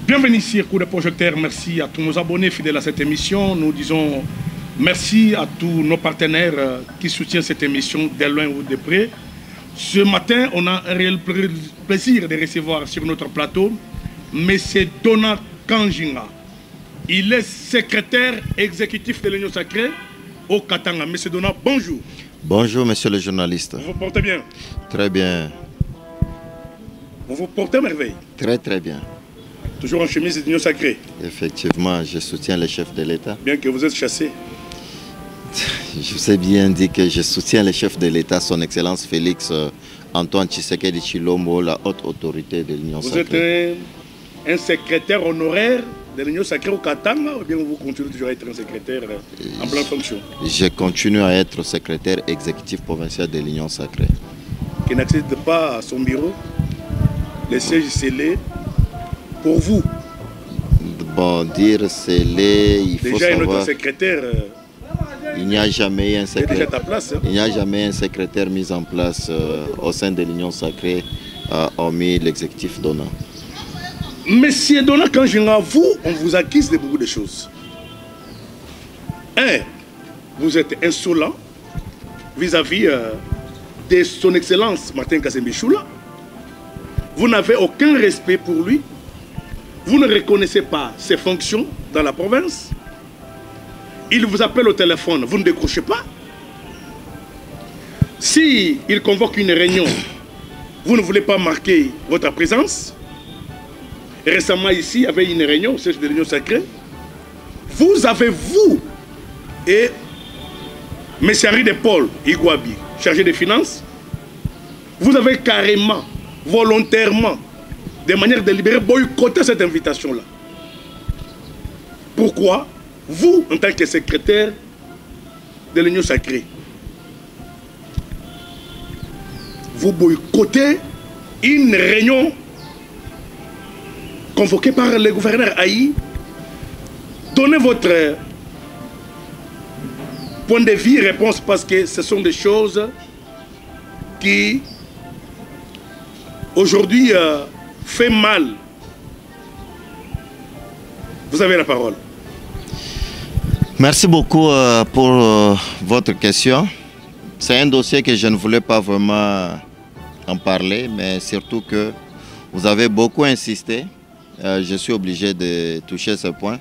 Bienvenue ici, Coup de projecteur. Merci à tous nos abonnés fidèles à cette émission. Nous disons merci à tous nos partenaires qui soutiennent cette émission de loin ou de près. Ce matin, on a un réel plaisir de recevoir sur notre plateau M. Donald Kanjinga. Il est secrétaire exécutif de l'Union Sacrée au Katanga. M. Donald, bonjour. Bonjour, monsieur le journaliste. Vous vous portez bien? Très bien. Vous vous portez merveille? Très, très bien. Toujours en chemise de l'Union Sacrée? Effectivement, je soutiens le chef de l'État. Bien que vous êtes chassé. Je vous ai bien dit que je soutiens le chef de l'État, son Excellence Félix Antoine Tshisekedi Tshilombo, la haute autorité de l'Union Sacrée. Vous êtes un secrétaire honoraire de l'Union Sacrée au Katanga, ou bien vous continuez toujours à être un secrétaire en pleine fonction? Je continue à être secrétaire exécutif provincial de l'Union Sacrée. Qui n'accède pas à son bureau, le siège scellé pour vous? Bon, dire scellé, il faut déjà savoir... Notre secrétaire... il n'y a jamais un secrétaire. Déjà ta place, hein? Il n'y a jamais un secrétaire mis en place au sein de l'Union Sacrée, hormis l'exécutif Donald. Monsieur Donald Kanjinga, vous, on vous accuse de beaucoup de choses. Un, vous êtes insolent vis-à-vis de son Excellence Martin Kazembe Choula. Vous n'avez aucun respect pour lui. Vous ne reconnaissez pas ses fonctions dans la province. Il vous appelle au téléphone, vous ne décrochez pas. Si il convoque une réunion, vous ne voulez pas marquer votre présence. Récemment ici, il y avait une réunion au siège de l'Union Sacrée. Vous avez, vous, et M. Henri de Paul Igwabi, chargé des finances, vous avez carrément, volontairement, de manière délibérée, boycotté cette invitation-là. Pourquoi? Vous, en tant que secrétaire de l'Union Sacrée, vous boycottez une réunion convoquée par le gouverneur Aïe. Donnez votre point de vue, réponse, parce que ce sont des choses qui, aujourd'hui, font mal. Vous avez la parole. Merci beaucoup pour votre question. C'est un dossier que je ne voulais pas vraiment en parler, mais surtout que vous avez beaucoup insisté. Je suis obligé de toucher ce point.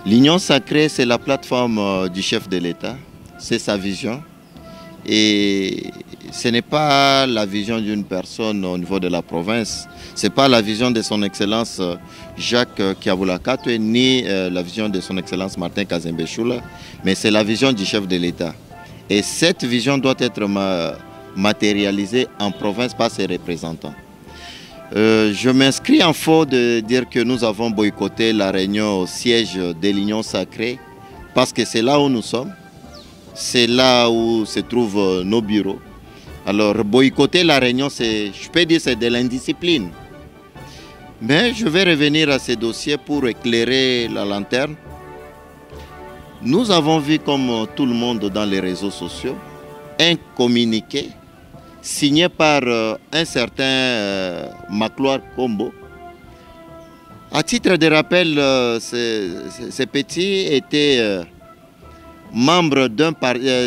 L'Union Sacrée, c'est la plateforme du chef de l'État. C'est sa vision. Et ce n'est pas la vision d'une personne au niveau de la province. Ce n'est pas la vision de son Excellence Jacques Kiabula-Katwe, ni la vision de son Excellence Martin Kazembe Choula, mais c'est la vision du chef de l'État. Et cette vision doit être matérialisée en province par ses représentants. Je m'inscris en faux de dire que nous avons boycotté la réunion au siège de l'Union Sacrée parce que c'est là où nous sommes, c'est là où se trouvent nos bureaux. Alors boycotter la réunion, je peux dire c'est de l'indiscipline. Mais je vais revenir à ces dossiers pour éclairer la lanterne. Nous avons vu, comme tout le monde dans les réseaux sociaux, un communiqué signé par un certain Macloire Combo. À titre de rappel, ces petits étaient membres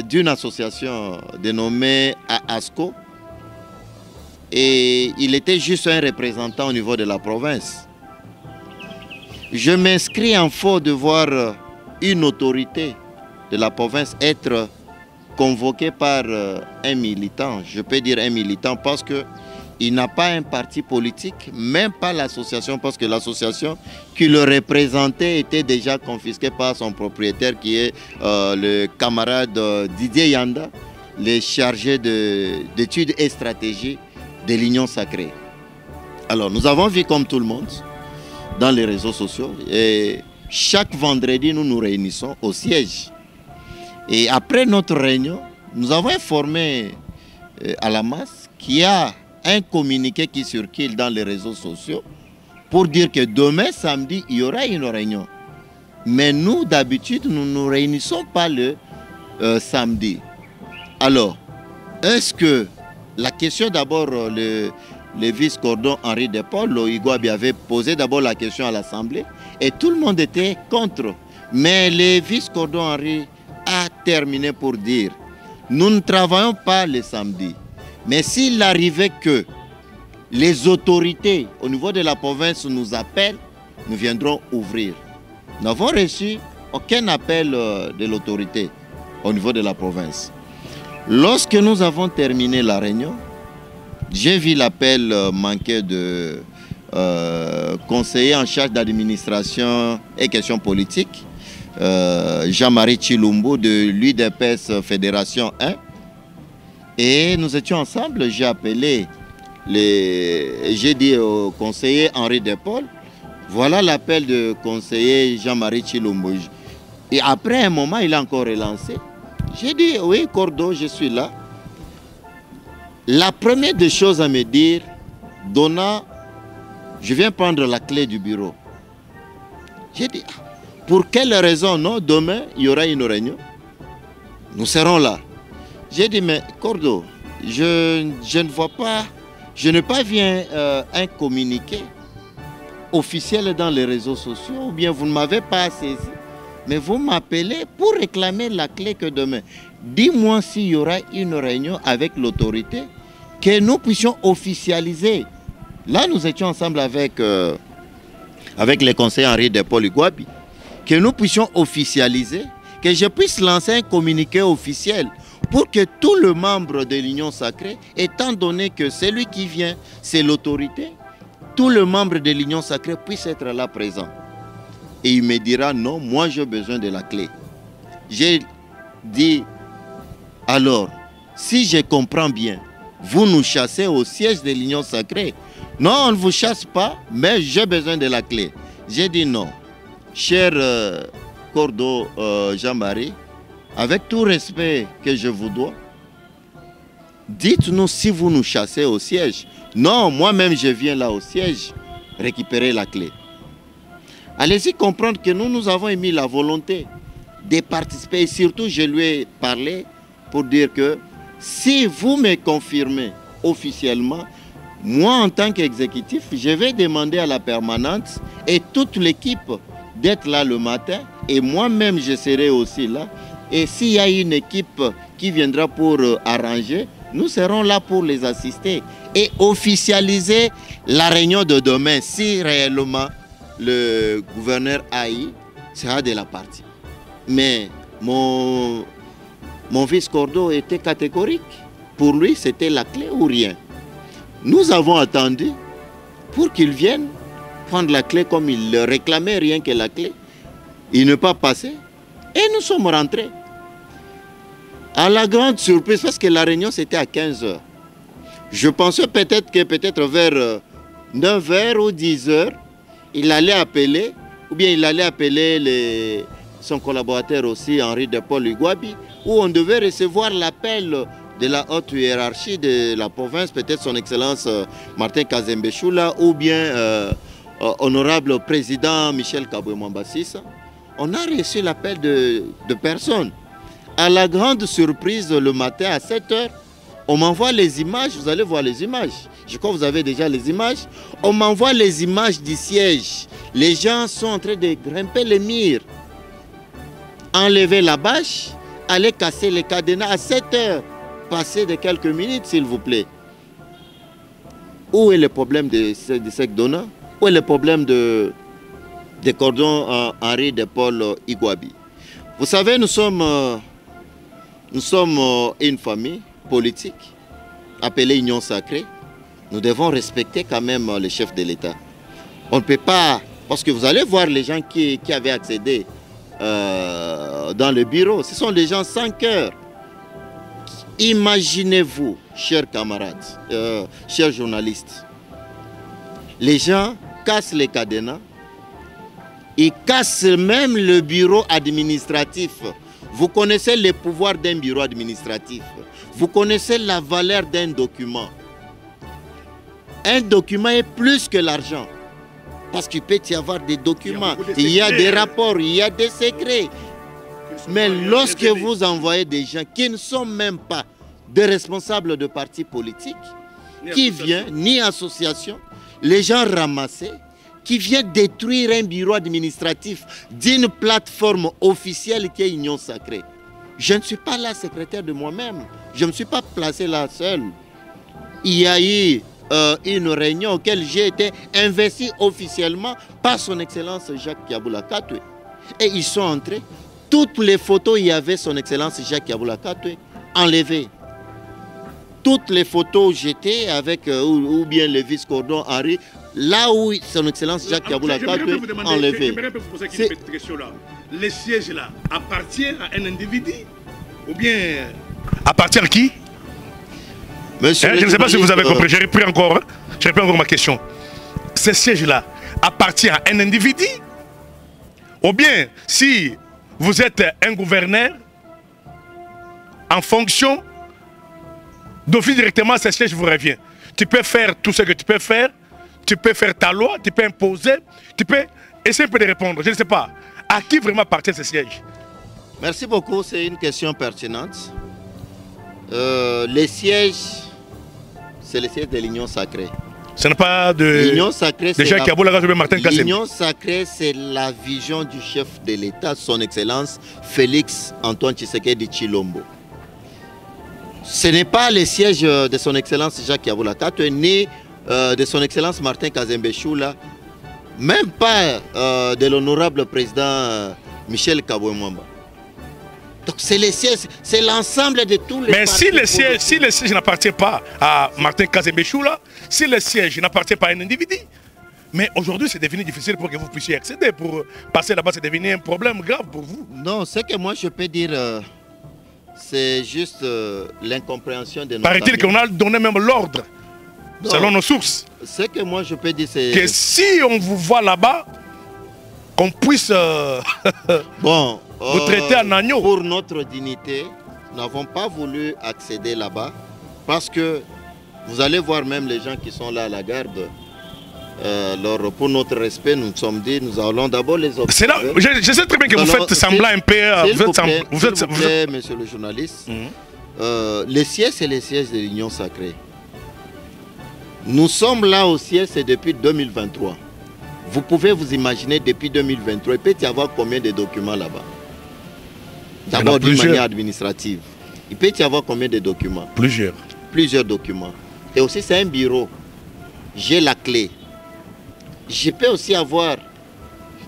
d'une association dénommée ASCO et il était juste un représentant au niveau de la province. Je m'inscris en faux de voir une autorité de la province être convoqué par un militant. Je peux dire un militant parce qu'il n'a pas un parti politique, même pas l'association, parce que l'association qui le représentait était déjà confisquée par son propriétaire qui est le camarade Didier Yanda, le chargé d'études et stratégies de l'Union Sacrée. Alors nous avons vu comme tout le monde dans les réseaux sociaux et chaque vendredi nous nous réunissons au siège. Et après notre réunion, nous avons informé à la masse qu'il y a un communiqué qui circule dans les réseaux sociaux pour dire que demain, samedi, il y aura une réunion. Mais nous, d'habitude, nous ne nous réunissons pas le samedi. Alors, est-ce que la question d'abord, le vice-cordon Henri Depaul, Igouabi avait posé d'abord la question à l'Assemblée et tout le monde était contre. Mais le vice-cordon Henri a terminé pour dire nous ne travaillons pas le samedi. Mais s'il arrivait que les autorités au niveau de la province nous appellent, nous viendrons ouvrir. Nous n'avons reçu aucun appel de l'autorité au niveau de la province. Lorsque nous avons terminé la réunion, j'ai vu l'appel manqué de conseiller en charge d'administration et questions politiques, Jean-Marie Chilumbu de l'UDPS Fédération 1. Et nous étions ensemble, j'ai appelé, j'ai dit au conseiller Henri Depaul, voilà l'appel du conseiller Jean-Marie Chilumbu. Et après un moment, il a encore relancé. J'ai dit, oui, Cordo, je suis là. La première des choses à me dire, Donna, je viens prendre la clé du bureau. J'ai dit, pour quelle raison? Non, demain, il y aura une réunion. Nous serons là. J'ai dit, mais Cordo, je ne vois pas, je n'ai pas vu un communiqué officiel dans les réseaux sociaux, ou bien vous ne m'avez pas saisi, mais vous m'appelez pour réclamer la clé que demain. Dis-moi s'il y aura une réunion avec l'autorité, que nous puissions officialiser. Là, nous étions ensemble avec les conseillers Henri Depaul Igouabi, que nous puissions officialiser, que je puisse lancer un communiqué officiel pour que tout le membre de l'Union Sacrée, étant donné que celui qui vient, c'est l'autorité, tout le membre de l'Union Sacrée puisse être là présent. Et il me dira, non, moi j'ai besoin de la clé. J'ai dit, alors, si je comprends bien, vous nous chassez au siège de l'Union Sacrée. Non, on ne vous chasse pas, mais j'ai besoin de la clé. J'ai dit non. Cher Cordo Jean-Marie, avec tout respect que je vous dois, dites-nous si vous nous chassez au siège. Non, moi-même je viens là au siège récupérer la clé. Allez-y comprendre que nous avons émis la volonté de participer. Et surtout, je lui ai parlé pour dire que si vous me confirmez officiellement, moi en tant qu'exécutif, je vais demander à la permanente et toute l'équipe d'être là le matin. Et moi-même, je serai aussi là. Et s'il y a une équipe qui viendra pour arranger, nous serons là pour les assister et officialiser la réunion de demain si réellement le gouverneur Aïe sera de la partie. Mais mon vice-cordo était catégorique. Pour lui, c'était la clé ou rien. Nous avons attendu pour qu'il vienne prendre la clé comme il le réclamait, rien que la clé. Il n'est pas passé et nous sommes rentrés. À la grande surprise, parce que la réunion c'était à 15 h. Je pensais peut-être vers 9 h ou 10 h, il allait appeler, ou bien il allait appeler son collaborateur aussi, Henri Depaul Igouabi, où on devait recevoir l'appel de la haute hiérarchie de la province, peut-être son Excellence Martin Kazembe-Choula, ou bien honorable président Michel Kaboué-Mwambassis. On a reçu l'appel de personnes. À la grande surprise, le matin à 7 h, on m'envoie les images, vous allez voir les images. Je crois que vous avez déjà les images. On m'envoie les images du siège. Les gens sont en train de grimper les murs. Enlever la bâche, aller casser les cadenas à 7 h. Passez de quelques minutes, s'il vous plaît. Où est le problème de sec donnant? Où est le problème de cordon Henri Depaul Igouabi? Vous savez, nous sommes une famille politique appelée Union Sacrée. Nous devons respecter quand même le chef de l'État. On ne peut pas, parce que vous allez voir les gens qui avaient accédé dans le bureau, ce sont des gens sans cœur. Imaginez-vous, chers camarades, chers journalistes, les gens cassent les cadenas, ils cassent même le bureau administratif. Vous connaissez les pouvoirs d'un bureau administratif. Vous connaissez la valeur d'un document. Un document est plus que l'argent. Parce qu'il peut y avoir des documents, il y a des rapports, il y a des secrets. Mais lorsque vous envoyez des gens qui ne sont même pas des responsables de partis politiques, qui vient, ni association, les gens ramassés, qui vient détruire un bureau administratif d'une plateforme officielle qui est Union Sacrée. Je ne suis pas là secrétaire de moi-même. Je ne me suis pas placé là seul. Il y a eu une réunion auquel j'ai été investi officiellement par son Excellence Jacques Kaboula Katoué. Et ils sont entrés. Toutes les photos, il y avait son Excellence Jacques Kaboula Katoué enlevées. Toutes les photos jetées avec ou bien le vice-cordon Henri, là où son Excellence Jacques Kaboula Katoué enlevé. J'aimerais vous poser une petite question là. Les sièges là appartiennent à un individu ou bien appartiennent à qui? Monsieur je ne sais pas si vous avez compris, j'ai repris encore ma question. Ces sièges-là appartiennent à un individu? Ou bien, si vous êtes un gouverneur, en fonction, d'office directement, ces sièges vous reviennent. Tu peux faire tout ce que tu peux faire ta loi, tu peux imposer, tu peux essayer de répondre. Je ne sais pas. À qui vraiment appartiennent ces sièges? Merci beaucoup, c'est une question pertinente. Les sièges, c'est les sièges de l'Union Sacrée. Ce n'est pas de l'Union Sacrée, c'est l'Union Sacrée, c'est la vision du chef de l'État, son Excellence Félix Antoine Tshisekedi Tshilombo. Ce n'est pas les sièges de son Excellence Jacques Kaboula Katoué, ni de son Excellence Martin Kazembe Choula, même pas de l'honorable président Michel Kaboué-Mwamba. Donc c'est les sièges, c'est l'ensemble de tous les. Mais si les sièges n'appartiennent pas à Martin Kazembe Choula, si les sièges n'appartiennent pas à un individu, mais aujourd'hui c'est devenu difficile pour que vous puissiez accéder. Pour passer là-bas, c'est devenu un problème grave pour vous. Non, ce que moi je peux dire, c'est juste l'incompréhension de nos. Paraît-il qu'on a donné même l'ordre, selon nos sources. Ce que moi je peux dire, c'est que si on vous voit là-bas, qu'on puisse bon, vous traiter en agneau. Pour notre dignité, nous n'avons pas voulu accéder là-bas parce que vous allez voir même les gens qui sont là à la garde. Pour notre respect, nous nous sommes dit, nous allons d'abord les observer. Je sais très bien que vous faites semblant un peu. S'il vous plaît, monsieur le journaliste, les sièges, c'est les sièges de l'Union Sacrée. Nous sommes là au siège, c'est depuis 2023. Vous pouvez vous imaginer, depuis 2023, il peut y avoir combien de documents là-bas? D'abord d'une manière administrative. Il peut y avoir combien de documents? Plusieurs. Plusieurs documents. Et aussi, c'est un bureau. J'ai la clé. Je peux aussi avoir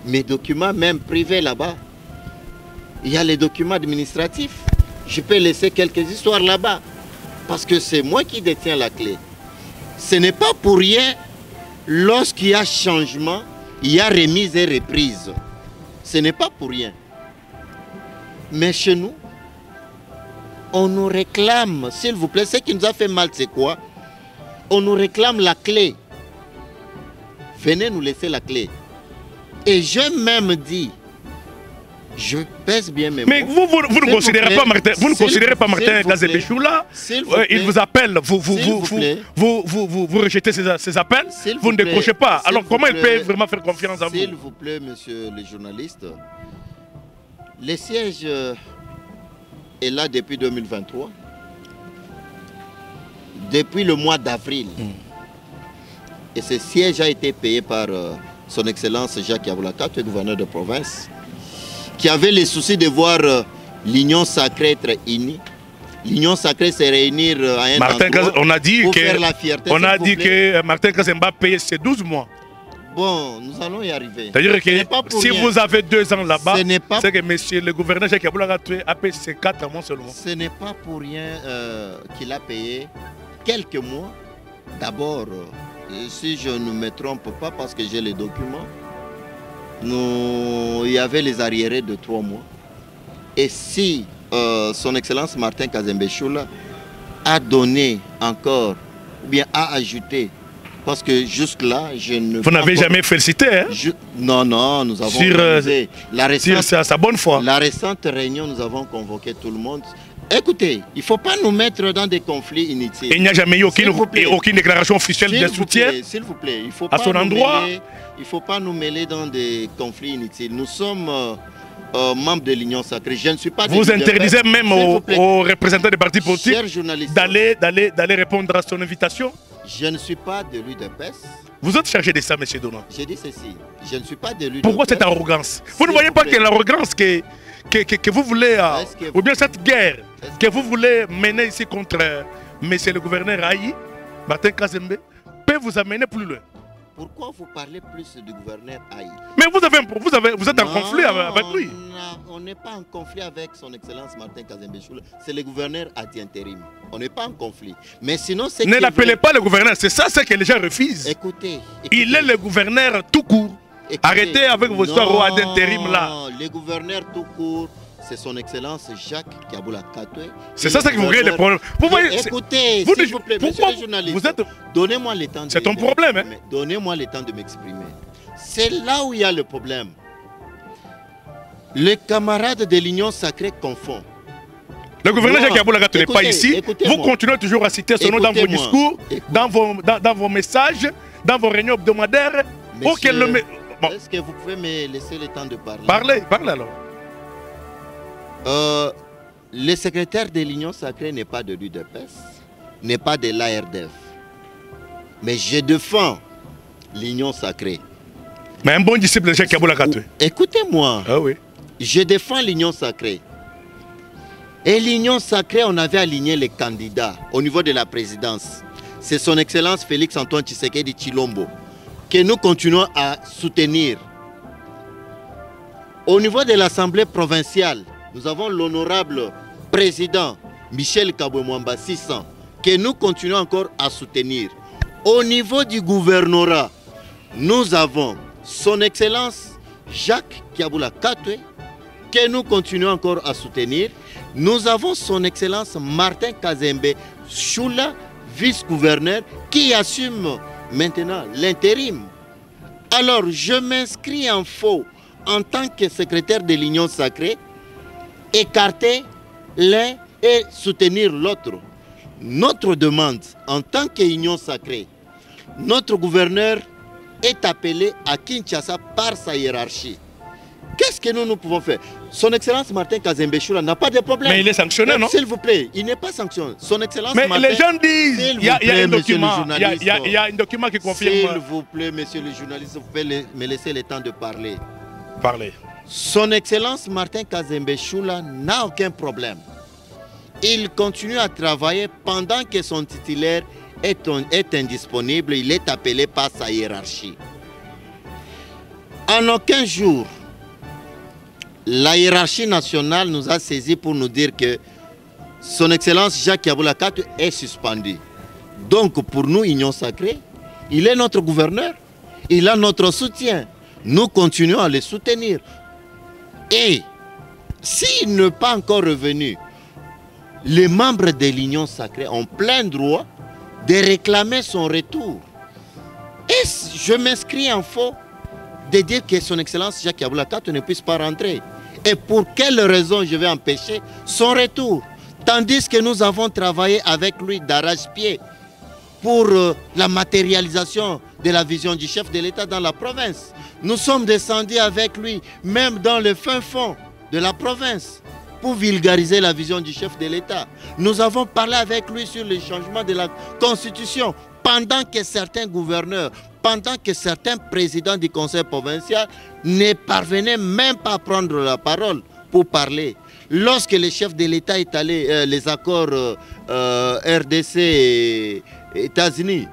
mes documents même privés là-bas. Il y a les documents administratifs. Je peux laisser quelques histoires là-bas. Parce que c'est moi qui détiens la clé. Ce n'est pas pour rien, lorsqu'il y a changement, il y a remise et reprise. Ce n'est pas pour rien. Mais chez nous, on nous réclame, s'il vous plaît, ce qui nous a fait mal, c'est quoi? On nous réclame la clé. Venez nous laisser la clé. Et je même dis, je pèse bien mes mots. Mais vous ne considérez pas Martin Kazembe Choula. Il vous appelle, vous rejetez ses appels, vous ne décrochez pas. Alors comment il peut vraiment faire confiance en vous? S'il vous plaît, monsieur le journaliste, le siège est là depuis 2023. Depuis le mois d'avril. Et ce siège a été payé par son Excellence Jacques Kaboula Katoué, gouverneur de province, qui avait le souci de voir l'Union Sacrée être unie. L'Union Sacrée se réunir à un endroit pour faire la fierté. On a dit que Martin Kazembe a payé ses 12 mois. Bon, nous allons y arriver. C'est-à-dire que si vous avez 2 ans là-bas, c'est que monsieur le gouverneur Jacques Kaboula Katoué a payé ses 4 mois seulement. Ce n'est pas pour rien qu'il a payé quelques mois. D'abord, si je ne me trompe pas, parce que j'ai les documents, il y avait les arriérés de 3 mois. Et si son Excellence Martin Kazembe Choula a donné encore, ou bien a ajouté, parce que jusque-là, je ne... Vous n'avez jamais félicité, hein? Non, nous avons sur sa bonne foi. La récente réunion, nous avons convoqué tout le monde. Écoutez, il ne faut pas nous mettre dans des conflits inutiles. Il n'y a jamais eu aucune déclaration officielle de soutien à son endroit. Il ne faut pas nous mêler dans des conflits inutiles. Nous sommes membre de l'Union Sacrée. Je ne suis pas... Vous interdisez même aux représentants des partis politiques d'aller répondre à son invitation? Je ne suis pas de l'UDPS. Vous êtes chargé de ça, M. Donan. J'ai dit ceci. Je ne suis pas de l'UDPS. Pourquoi cette arrogance? Vous ne voyez pas que l'arrogance que vous voulez, ou bien cette guerre que vous voulez mener ici contre M. le gouverneur Aïe, Martin Kazembe, peut vous amener plus loin? Pourquoi vous parlez plus du gouverneur Aïe? Mais vous êtes en conflit avec lui. On n'est pas en conflit avec son excellence Martin Kazembe Choula. C'est le gouverneur ad intérim. On n'est pas en conflit. Mais sinon, c'est... Ne l'appelez pas le gouverneur. C'est ça ce que les gens refusent. Écoutez. Il est le gouverneur tout court. Écoutez, arrêtez avec vos histoires ad intérim là. Le gouverneur tout court, c'est son excellence Jacques Kiaboula Katoué. C'est ça que vous voyez le problème. Vous voyez, écoutez, s'il vous plaît, monsieur le journaliste, donnez-moi le temps de... C'est ton problème, hein? Donnez-moi le temps de m'exprimer. C'est là où il y a le problème. Les camarades de l'Union Sacrée confondent. Le gouverneur Jacques Kiaboula Katoué n'est pas ici. Vous continuez toujours à citer son nom dans vos discours, dans vos messages, dans vos réunions hebdomadaires. Est-ce que vous pouvez me laisser le temps de parler? Parlez alors. Le secrétaire de l'Union Sacrée n'est pas de l'UDPS, n'est pas de l'ARDF. Mais je défends l'Union Sacrée. Mais un bon disciple de Jacques Kiaboula Katoué. Écoutez-moi. Ah oui. Je défends l'Union Sacrée. Et l'Union Sacrée, on avait aligné les candidats au niveau de la présidence. C'est son excellence Félix Antoine Tshisekedi Tshilombo que nous continuons à soutenir. Au niveau de l'Assemblée provinciale, nous avons l'honorable président Michel Kabwe-Mwamba 600 que nous continuons encore à soutenir. Au niveau du gouvernorat, nous avons son excellence Jacques Kiaboula Katoué que nous continuons encore à soutenir. Nous avons son excellence Martin Kazembe Choula, vice-gouverneur, qui assume maintenant l'intérim. Alors je m'inscris en faux en tant que secrétaire de l'Union Sacrée, écarter l'un et soutenir l'autre. Notre demande en tant qu'Union Sacrée, notre gouverneur est appelé à Kinshasa par sa hiérarchie. Qu'est-ce que nous pouvons faire? Son excellence Martin Kazembe Choula n'a pas de problème. Mais il est sanctionné, non? S'il vous plaît, il n'est pas sanctionné. Son excellence mais Martin... les gens disent, il y a un document, il y a un document qui confirme... S'il vous plaît, monsieur le journaliste, vous pouvez me laisser le temps de parler. Parlez. Son excellence Martin Kazembe Choula n'a aucun problème. Il continue à travailler pendant que son titulaire est indisponible. Il est appelé par sa hiérarchie. En aucun jour, la hiérarchie nationale nous a saisis pour nous dire que son excellence Jacques Kiaboula Katoué est suspendu. Donc pour nous, Union Sacrée, il est notre gouverneur. Il a notre soutien. Nous continuons à le soutenir. Et s'il n'est pas encore revenu, les membres de l'Union Sacrée ont plein droit de réclamer son retour. Et je m'inscris en faux de dire que son excellence Jacques Kiaboula Katoué ne puisse pas rentrer. Et pour quelle raison je vais empêcher son retour? Tandis que nous avons travaillé avec lui d'arrache-pied pour la matérialisation de la vision du chef de l'État dans la province. Nous sommes descendus avec lui, même dans le fin fond de la province, pour vulgariser la vision du chef de l'État. Nous avons parlé avec lui sur le changement de la Constitution, pendant que certains gouverneurs, pendant que certains présidents du conseil provincial ne parvenaient même pas à prendre la parole pour parler. Lorsque le chef de l'État est allé, les accords RDC et États-Unis,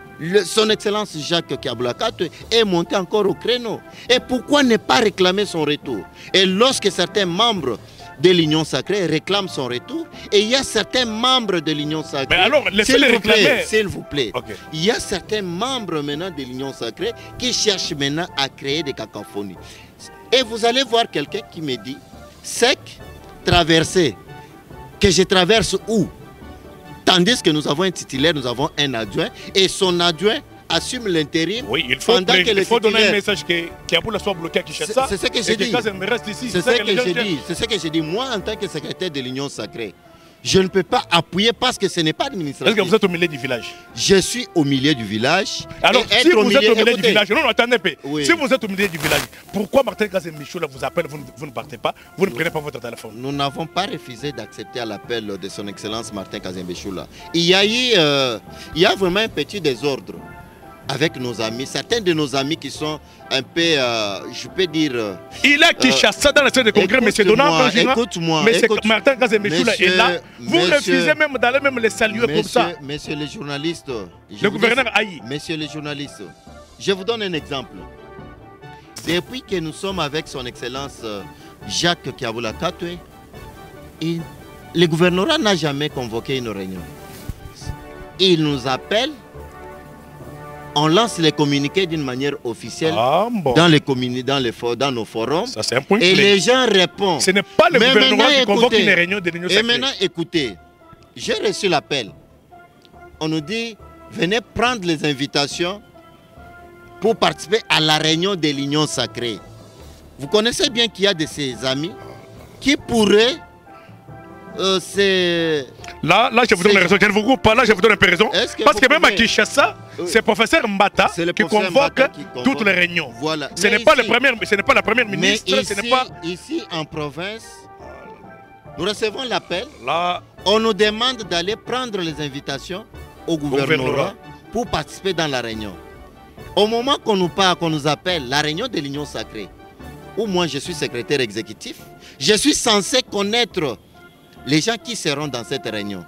son excellence Jacques Kiaboula Katoué est monté encore au créneau. Et pourquoi ne pas réclamer son retour? Et lorsque certains membres de l'Union Sacrée réclament son retour, et il y a certains membres de l'Union Sacrée... Mais alors, laissez-les réclamer. S'il vous plaît. Okay. Il y a certains membres maintenant de l'Union Sacrée qui cherchent maintenant à créer des cacophonies. Et vous allez voir quelqu'un qui me dit, sec, traversé, que je traverse où? Tandis que nous avons un titulaire, nous avons un adjoint, et son adjoint assume l'intérim. Oui, il faut donner un message que Kiaboula soit bloqué à Kinshasa. C'est ce que j'ai dit. Reste ici. C'est ce que j'ai dit. C'est ce que j'ai dit. Moi, en tant que secrétaire de l'Union Sacrée, Je ne peux pas appuyer parce que ce n'est pas administratif. Est-ce que vous êtes au milieu du village? Je suis au milieu du village. Alors, si vous êtes au milieu du village, non, attendez un peu. Oui. Si vous êtes au milieu du village, pourquoi Martin Kazembechoula vous appelle, vous ne partez pas, vous ne prenez pas votre téléphone? Nous n'avons pas refusé d'accepter à l'appel de son Excellence Martin Kazembechoula. Il y a vraiment un petit désordre avec nos amis, certains de nos amis qui sont un peu, je peux dire... il a Kinshasa dans la salle de congrès, M. Donald. Écoute-moi, mais Martin Kazembechoula est là. Vous refusez même d'aller même les saluer comme ça. Monsieur les journalistes... Le gouverneur Aïe. Messieurs les journalistes, je vous donne un exemple. Depuis que nous sommes avec son Excellence Jacques Kiaboula Katwe, le gouvernorat n'a jamais convoqué une réunion. Il nous appelle, on lance les communiqués d'une manière officielle dans nos forums. Ça, c'est un point et les gens répondent. Ce n'est pas le gouvernement qui convoque une réunion de l'Union sacrée. Et maintenant, écoutez, j'ai reçu l'appel. On nous dit, venez prendre les invitations pour participer à la réunion de l'Union sacrée. Vous connaissez bien qu'il y a de ces amis qui pourraient... Là, je vous donne raison. Je ne vous coupe pas, là, je vous donne un peu raison. Parce que même à Kinshasa, c'est le professeur Mbata qui convoque toutes les réunions. Voilà. Ce n'est pas la première ministre. Ici, en province, nous recevons l'appel. On nous demande d'aller prendre les invitations au gouvernement pour participer dans la réunion. Au moment qu'on nous appelle la réunion de l'Union sacrée, où moi je suis secrétaire exécutif, je suis censé connaître les gens qui seront dans cette réunion.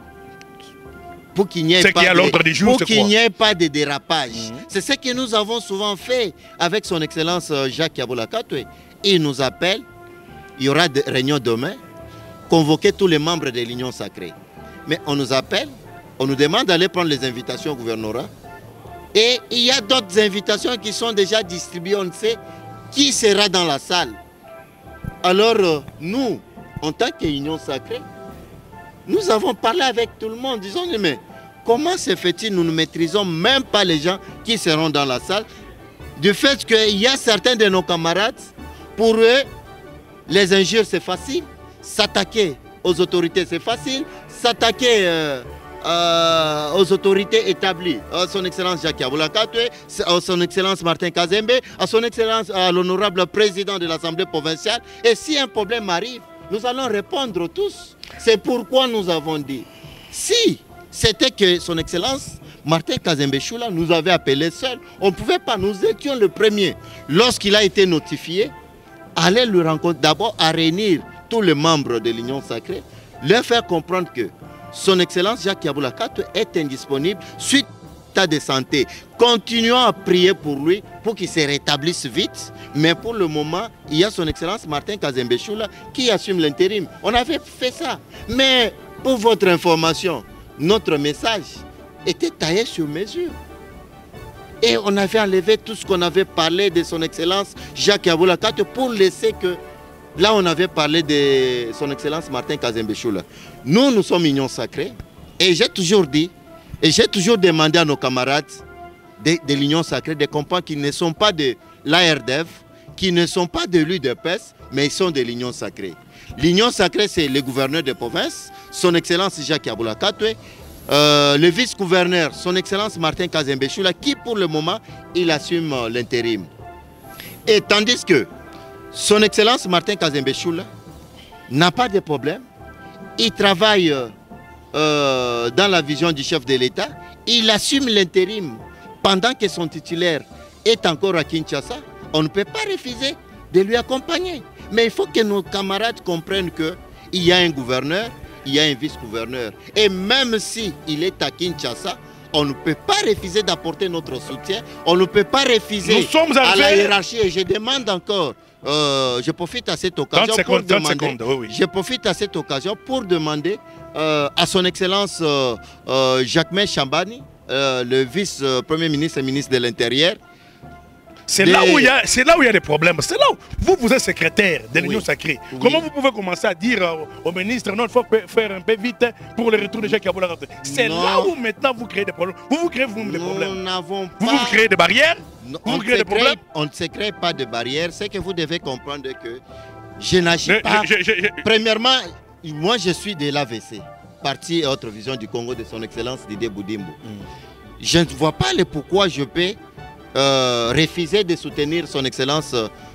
Pour qu'il n'y ait pas de dérapage. C'est ce que nous avons souvent fait avec son Excellence Jacques Kiaboula Katwe. Il nous appelle, il y aura des réunions demain, convoquer tous les membres de l'Union sacrée. Mais on nous appelle, on nous demande d'aller prendre les invitations au gouvernorat. Et il y a d'autres invitations qui sont déjà distribuées, on sait qui sera dans la salle. Alors nous, en tant qu'Union sacrée, nous avons parlé avec tout le monde, disons, mais comment se fait-il, nous ne maîtrisons même pas les gens qui seront dans la salle, du fait qu'il y a certains de nos camarades, pour eux, les injures c'est facile, s'attaquer aux autorités c'est facile, s'attaquer aux autorités établies, à son Excellence Jacques Kiaboula Katwe, à son Excellence Martin Kazembe, à son Excellence, à l'honorable président de l'Assemblée provinciale, et si un problème arrive, nous allons répondre tous. C'est pourquoi nous avons dit, si c'était que son Excellence Martin Kazembechoula nous avait appelés seuls, on ne pouvait pas, nous étions le premier. Lorsqu'il a été notifié, aller le rencontrer, d'abord à réunir tous les membres de l'Union sacrée, leur faire comprendre que son Excellence Jacques Kiaboula Katwe est indisponible suite à l'état de santé. Continuons à prier pour lui, pour qu'il se rétablisse vite. Mais pour le moment, il y a son Excellence Martin Kazembechoula qui assume l'intérim. On avait fait ça. Mais pour votre information, notre message était taillé sur mesure. Et on avait enlevé tout ce qu'on avait parlé de son Excellence Jacques Kiaboula Katwe pour laisser que... Là, on avait parlé de son Excellence Martin Kazembechoula. Nous sommes Union sacrée. Et j'ai toujours dit, et j'ai toujours demandé à nos camarades de l'Union sacrée de comprendre qu'ils ne sont pas de l'ARDEV, qu'ils ne sont pas de l'UDPS, mais ils sont de l'Union sacrée. L'Union sacrée, c'est le gouverneur de province, son Excellence Jacques Kiaboula Katwe, le vice-gouverneur, son Excellence Martin Kazembechoula, qui pour le moment, il assume l'intérim. Et tandis que son Excellence Martin Kazembechoula n'a pas de problème, il travaille dans la vision du chef de l'État, il assume l'intérim pendant que son titulaire est encore à Kinshasa. On ne peut pas refuser de lui accompagner. Mais il faut que nos camarades comprennent qu'il y a un gouverneur, il y a un vice-gouverneur. Et même s'il est à Kinshasa, on ne peut pas refuser d'apporter notre soutien. On ne peut pas refuser à la hiérarchie. Et je demande encore, je profite à cette occasion pour demander, je profite à cette occasion pour demander à son Excellence Jacquemain Chambani, le vice-premier ministre et ministre de l'Intérieur. C'est là où il y a des problèmes. C'est là où vous êtes secrétaire de l'Union sacrée. Oui. Comment vous pouvez commencer à dire au ministre, non, il faut faire un peu vite pour le retour de Jacques Kiaboula Katwe. C'est là où maintenant vous créez des problèmes. Vous créez vous-même des problèmes. Vous créez des barrières. Vous créez des problèmes. On ne se crée pas de barrières. C'est que vous devez comprendre que je n'agis pas. Premièrement, moi je suis de l'AVC. Parti et autres visions du Congo de son Excellence Didier Boudimbo. Je ne vois pas le pourquoi je peux refuser de soutenir son Excellence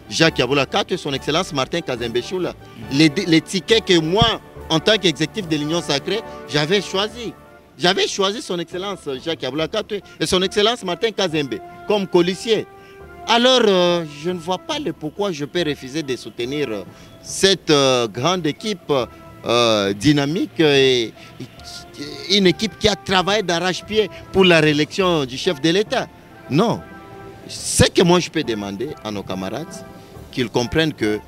Jacques Yabula Kato et son Excellence Martin Kazembe Choula. Les tickets que moi, en tant qu'exécutif de l'Union Sacrée, j'avais choisi. J'avais choisi son Excellence Jacques Yabula Kato et son Excellence Martin Kazembe comme colissier. Alors, je ne vois pas le pourquoi je peux refuser de soutenir cette grande équipe dynamique et une équipe qui a travaillé d'arrache-pied pour la réélection du chef de l'État. Non. Ce que moi je peux demander à nos camarades, qu'ils comprennent que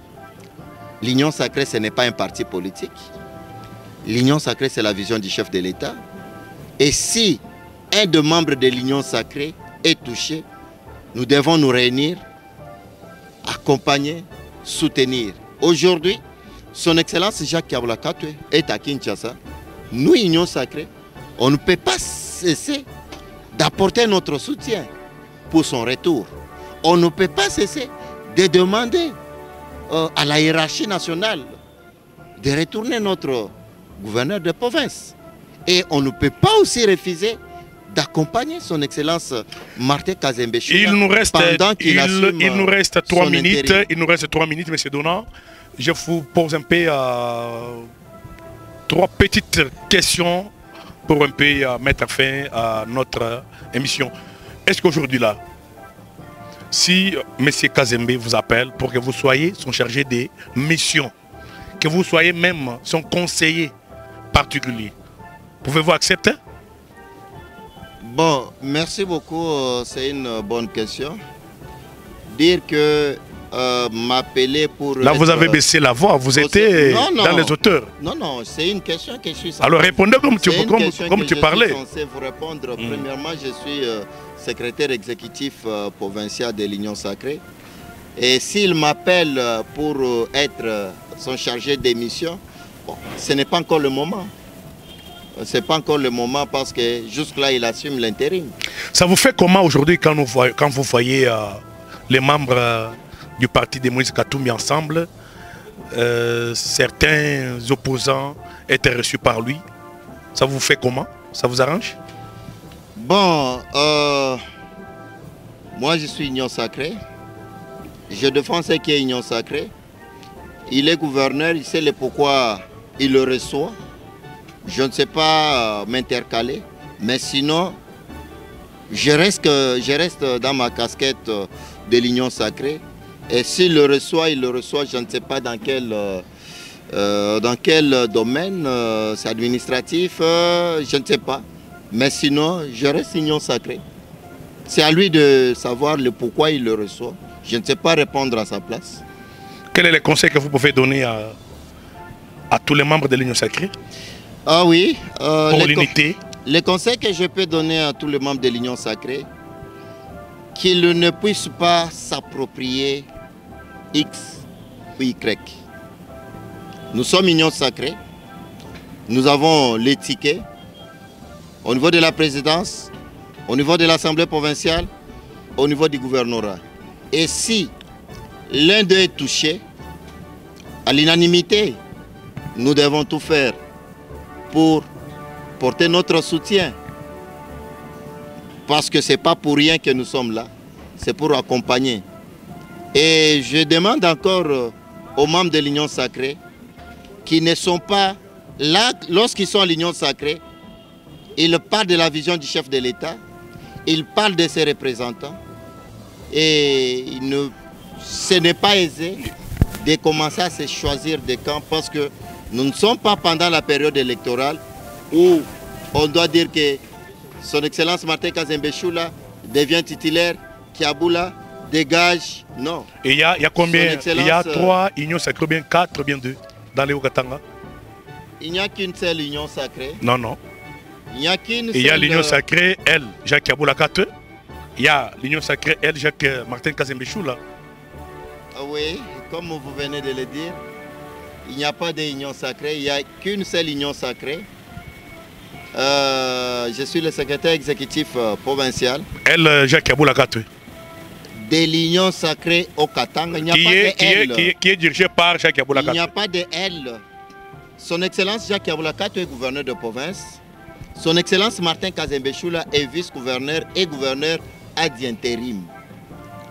l'Union Sacrée, ce n'est pas un parti politique. L'Union Sacrée, c'est la vision du chef de l'État. Et si un des membres de l'Union Sacrée est touché, nous devons nous réunir, accompagner, soutenir. Aujourd'hui, son Excellence Jacques Yabula Kato est à Kinshasa. Nous, Union Sacrée, on ne peut pas cesser d'apporter notre soutien pour son retour. On ne peut pas cesser de demander à la hiérarchie nationale de retourner notre gouverneur de province. Et on ne peut pas aussi refuser d'accompagner son Excellence Martin Kazembe Choula. Il nous reste 3 minutes. Intérim. Il nous reste 3 minutes, M. Donald. Je vous pose un peu 3 petites questions pour un peu mettre fin à notre émission. Est-ce qu'aujourd'hui là, si M. Kazembe vous appelle pour que vous soyez son chargé de mission, que vous soyez même son conseiller particulier, pouvez-vous accepter? Bon, merci beaucoup, c'est une bonne question. Dire que m'appeler pour... Là, vous avez baissé la voix, vous étiez dans les auteurs. Non, non, c'est une question que je suis censé... Alors répondez comme tu parlais. Je suis censé vous répondre. Premièrement, je suis secrétaire exécutif provincial de l'Union Sacrée. Et s'il m'appelle pour être son chargé d'émission, bon, ce n'est pas encore le moment. Ce n'est pas encore le moment parce que jusque-là, il assume l'intérim. Ça vous fait comment aujourd'hui quand vous voyez les membres du parti de Moïse Katumbi ensemble, certains opposants étaient reçus par lui? Ça vous fait comment? Ça vous arrange? Bon, moi je suis Union Sacrée. Je défends ce qui est Union Sacrée. Il est gouverneur, il sait le pourquoi il le reçoit. Je ne sais pas m'intercaler, mais sinon, je reste dans ma casquette de l'Union Sacrée. Et s'il le reçoit, il le reçoit, je ne sais pas dans quel domaine, c'est administratif, je ne sais pas. Mais sinon, je reste Union Sacrée. C'est à lui de savoir le pourquoi il le reçoit. Je ne sais pas répondre à sa place. Quel est le conseil que vous pouvez donner à tous les membres de l'Union Sacrée? Ah oui, pour l'unité. Les conseils que je peux donner à tous les membres de l'Union Sacrée, qu'ils ne puissent pas s'approprier X ou Y. Nous sommes Union Sacrée, nous avons les tickets au niveau de la présidence, au niveau de l'Assemblée provinciale, au niveau du gouvernorat. Et si l'un d'eux est touché, à l'unanimité, nous devons tout faire pour porter notre soutien. Parce que ce n'est pas pour rien que nous sommes là, c'est pour accompagner. Et je demande encore aux membres de l'Union Sacrée qui ne sont pas là, lorsqu'ils sont à l'Union Sacrée, ils parlent de la vision du chef de l'État, ils parlent de ses représentants, et ce n'est pas aisé de commencer à se choisir des camps parce que nous ne sommes pas pendant la période électorale où on doit dire que son Excellence Martin Kazembe Choula devient titulaire, Kiaboula dégage. Non. Et il y a combien? Il y a 3 unions sacrées, bien 4, bien 2 dans les Haut-Katanga? Il n'y a qu'une seule union sacrée. Non, non. Il n'y a qu'une seule... Il y a l'union sacrée, elle, Jacques Yabula Kato. Il y a l'union sacrée, elle, Jacques Martin Kazembe Choula. Oui, comme vous venez de le dire, il n'y a pas d'union sacrée, il n'y a qu'une seule union sacrée. Je suis le secrétaire exécutif provincial. Elle, Jacques Yabula Kato. De l'union sacrée au Katanga, il n'y a pas de L. Qui est dirigée par Jacques Yabula Kato. Il n'y a pas de L. Son Excellence Jacques Yeboula Kato est gouverneur de province. Son Excellence Martin Kazembe Choula est vice-gouverneur et gouverneur ad intérim.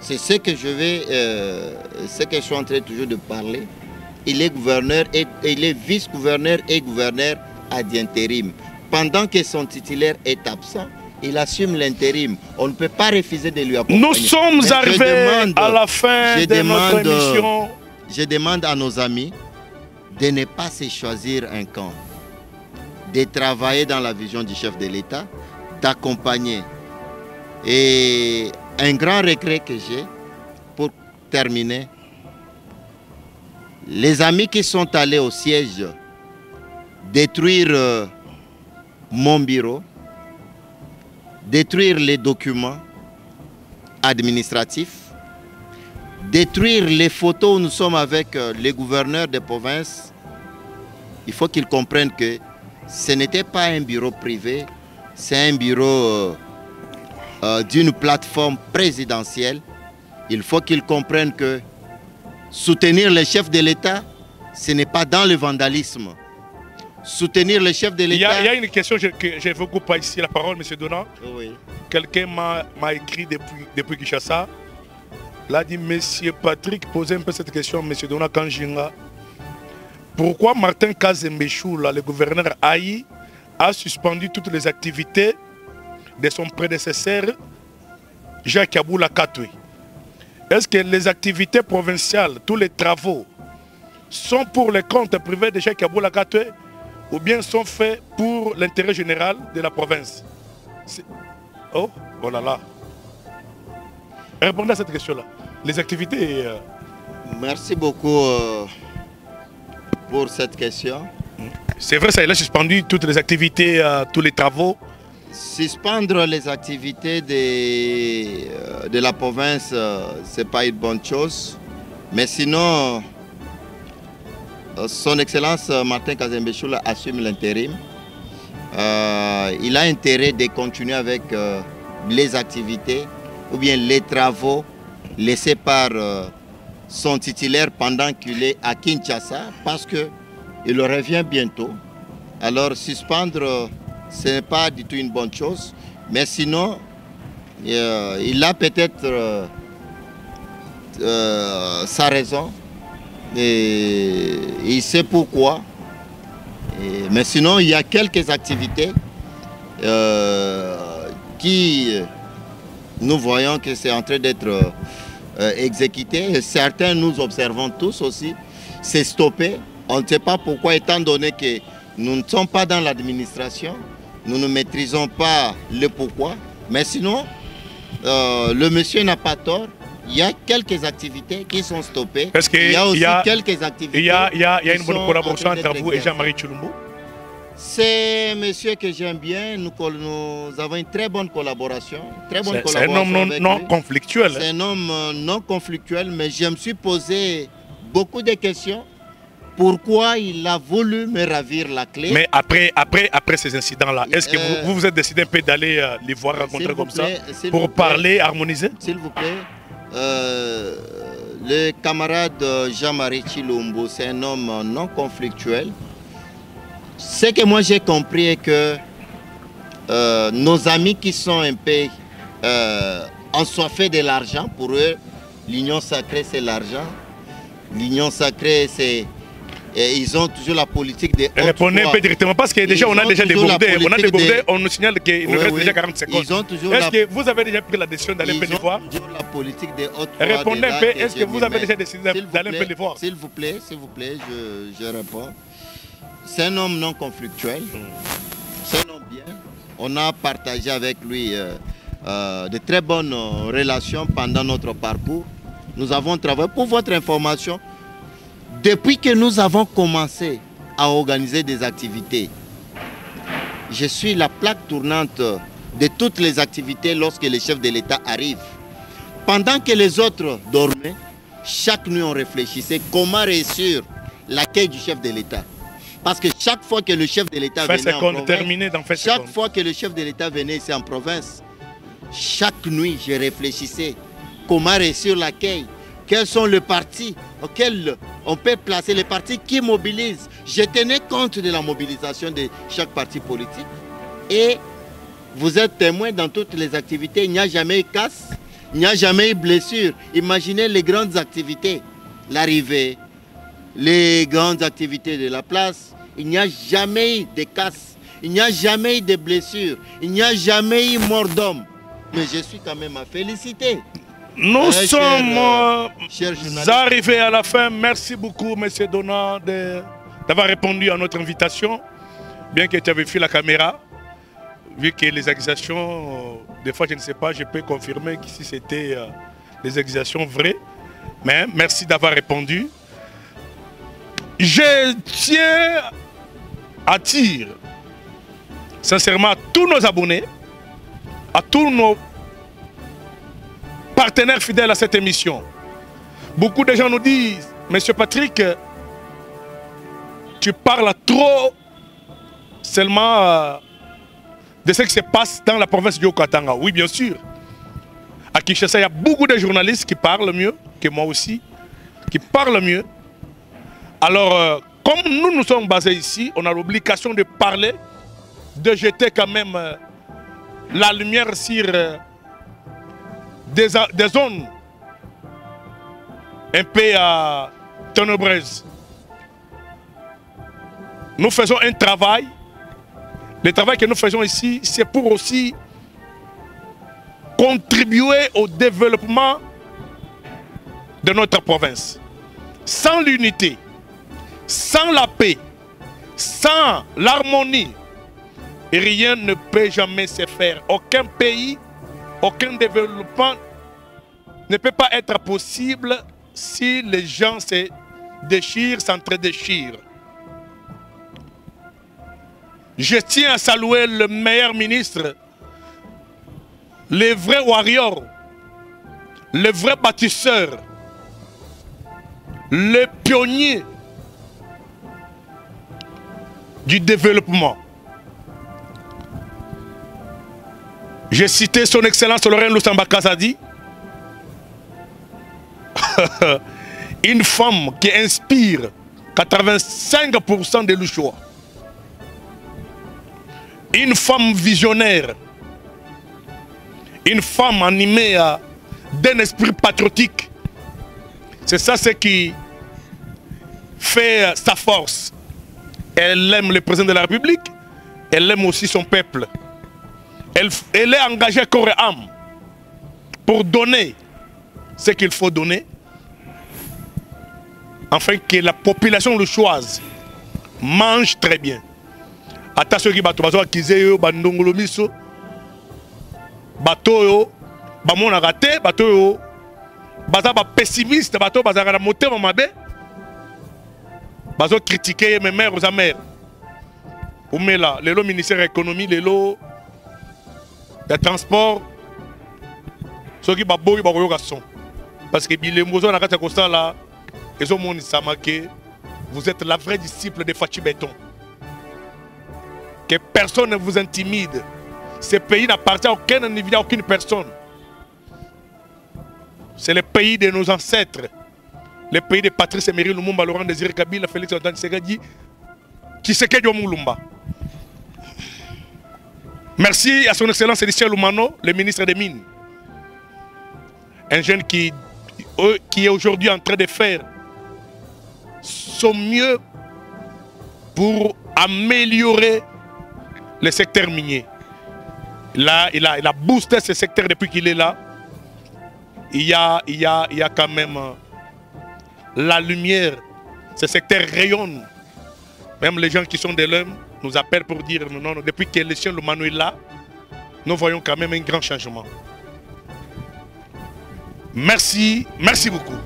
C'est ce que je suis en train toujours de parler. Il est gouverneur et il est vice-gouverneur et gouverneur ad intérim. Pendant que son titulaire est absent, il assume l'intérim. On ne peut pas refuser de lui accompagner. Nous sommes arrivés à la fin de notre émission. Je demande à nos amis de ne pas se choisir un camp, de travailler dans la vision du chef de l'État, d'accompagner. Et un grand regret que j'ai, pour terminer, les amis qui sont allés au siège détruire mon bureau, détruire les documents administratifs, détruire les photos où nous sommes avec les gouverneurs des provinces, il faut qu'ils comprennent que ce n'était pas un bureau privé, c'est un bureau d'une plateforme présidentielle. Il faut qu'ils comprennent que soutenir le chef de l'État, ce n'est pas dans le vandalisme. Soutenir le chef de l'État... Il y a une question que je n'évoque pas ici la parole, M. Donat. Oui. Quelqu'un m'a écrit depuis Kinshasa. Il a dit, M. Patrick, posez un peu cette question, M. Donat Kanjinga. Pourquoi Martin Kazembe Choula, le gouverneur Haï, a suspendu toutes les activités de son prédécesseur, Jacques Yeboula Kato? Est-ce que les activités provinciales, tous les travaux, sont pour le compte privé de Jacques Yeboula Kato ou bien sont faits pour l'intérêt général de la province? Oh là là. Répondez à cette question-là. Les activités... Merci beaucoup pour cette question. C'est vrai, ça, il a suspendu toutes les activités, tous les travaux. Suspendre les activités de la province, ce n'est pas une bonne chose. Mais sinon, son Excellence Martin Kazembe Choula assume l'intérim. Il a intérêt de continuer avec les activités ou bien les travaux laissés par son titulaire pendant qu'il est à Kinshasa, parce qu'il revient bientôt. Alors suspendre, ce n'est pas du tout une bonne chose. Mais sinon, il a peut-être sa raison. Et il sait pourquoi. Mais sinon, il y a quelques activités qui, nous voyons que c'est en train d'être exécuté. Et certains, nous observons tous aussi, c'est stoppé. On ne sait pas pourquoi, étant donné que nous ne sommes pas dans l'administration, nous ne maîtrisons pas le pourquoi. Mais sinon, le monsieur n'a pas tort. Il y a quelques activités qui sont stoppées. Il y a aussi quelques activités. Il y a une bonne collaboration entre vous et Jean-Marie Tshilombo? C'est un monsieur que j'aime bien. Nous avons une très bonne collaboration. C'est un homme non conflictuel. C'est un homme non conflictuel, mais je me suis posé beaucoup de questions. Pourquoi il a voulu me ravir la clé? Mais après ces incidents-là, est-ce que vous vous êtes décidé un peu d'aller les voir rencontrer comme ça pour parler, harmoniser? S'il vous plaît. Le camarade Jean-Marie Tshilombo, c'est un homme non conflictuel. Ce que moi j'ai compris est que nos amis qui sont un peu ensoiffés de l'argent, pour eux, l'union sacrée c'est l'argent. L'union sacrée c'est... Et ils ont toujours la politique de... Répondez un peu directement, parce que déjà on a déjà débordé. On nous signale qu'il nous reste déjà 40 secondes. Est-ce que vous avez déjà pris la décision d'aller un peu les voir? La politique des hautes... Répondez un peu, est-ce que vous avez déjà décidé d'aller un peu les voir? S'il vous plaît, je réponds. C'est un homme non conflictuel. C'est un homme bien. On a partagé avec lui de très bonnes relations pendant notre parcours. Nous avons travaillé, pour votre information, depuis que nous avons commencé à organiser des activités, je suis la plaque tournante de toutes les activités lorsque le chef de l'État arrive. Pendant que les autres dormaient, chaque nuit on réfléchissait comment réussir l'accueil du chef de l'État. Parce que chaque fois que le chef de l'État venait en province, chaque fois que le chef de l'État venait ici en province, chaque nuit je réfléchissais comment réussir l'accueil. Quels sont les partis auxquels on peut placer, les partis qui mobilisent. Je tenais compte de la mobilisation de chaque parti politique et vous êtes témoin dans toutes les activités. Il n'y a jamais eu casse, il n'y a jamais eu blessure. Imaginez les grandes activités, l'arrivée, les grandes activités de la place. Il n'y a jamais eu de casse, il n'y a jamais eu de blessure, il n'y a jamais eu mort d'homme. Mais je suis quand même à féliciter. Nous sommes chers journalistes, arrivés à la fin. Merci beaucoup, M. Donat, d'avoir répondu à notre invitation. Bien que tu avais fait la caméra, vu que les accusations, des fois je ne sais pas, je peux confirmer qu'ici c'était des accusations vraies. Mais merci d'avoir répondu. Je tiens à dire sincèrement à tous nos abonnés, à tous nos partenaires fidèles à cette émission. Beaucoup de gens nous disent, Monsieur Patrick, tu parles trop seulement de ce qui se passe dans la province du Haut-Katanga. Oui, bien sûr. À Kinshasa, il y a beaucoup de journalistes qui parlent mieux que moi aussi, qui parlent mieux. Alors, comme nous nous sommes basés ici, on a l'obligation de parler, de jeter quand même la lumière sur des zones un peu ténébreuses. Nous faisons un travail. Le travail que nous faisons ici, c'est pour aussi contribuer au développement de notre province. Sans l'unité, sans la paix, sans l'harmonie, rien ne peut jamais se faire. Aucun pays, aucun développement ne peut pas être possible si les gens se déchirent, s'entre-déchirent. Je tiens à saluer le meilleur ministre, le vrai warrior, le vrai bâtisseur, le pionnier du développement. J'ai cité son Excellence Lorraine Lusamba Kazadi, une femme qui inspire 85% des Louchois. Une femme visionnaire, une femme animée d'un esprit patriotique. C'est ça ce qui fait sa force. Elle aime le président de la République, elle aime aussi son peuple. Elle est engagée corps et âme pour donner ce qu'il faut donner, afin que la population louchoise mange très bien. Attention qui bato bazo akize yo bandongolo miso bato yo bamona raté bato yo baza ba pessimiste bato baza na motema mabe bazo critiquer mes mères aux amères umela lelo ministère de l'économie lelo de transport soki baboyi bakoyoka son parce que bilembozo na kati kosala ezo moni samake vous êtes la vraie disciple de Fachi Béton. Que personne ne vous intimide. Ce pays n'appartient à aucun individu, à aucune personne. C'est le pays de nos ancêtres. Le pays de Patrice Emery Lumumba, Laurent Désiré Kabila, Félix Antoine Tshisekedi, Tshisekedi Omulumba. Merci à son Excellence Elisha Lumano, le ministre des Mines. Un jeune qui est aujourd'hui en train de faire son mieux pour améliorer le secteur minier. Là, il a boosté ce secteur depuis qu'il est là. Il y a quand même la lumière. Ce secteur rayonne. Même les gens qui sont de l'homme nous appellent pour dire non, depuis que le chien Lumano est là, nous voyons quand même un grand changement. Merci, merci beaucoup.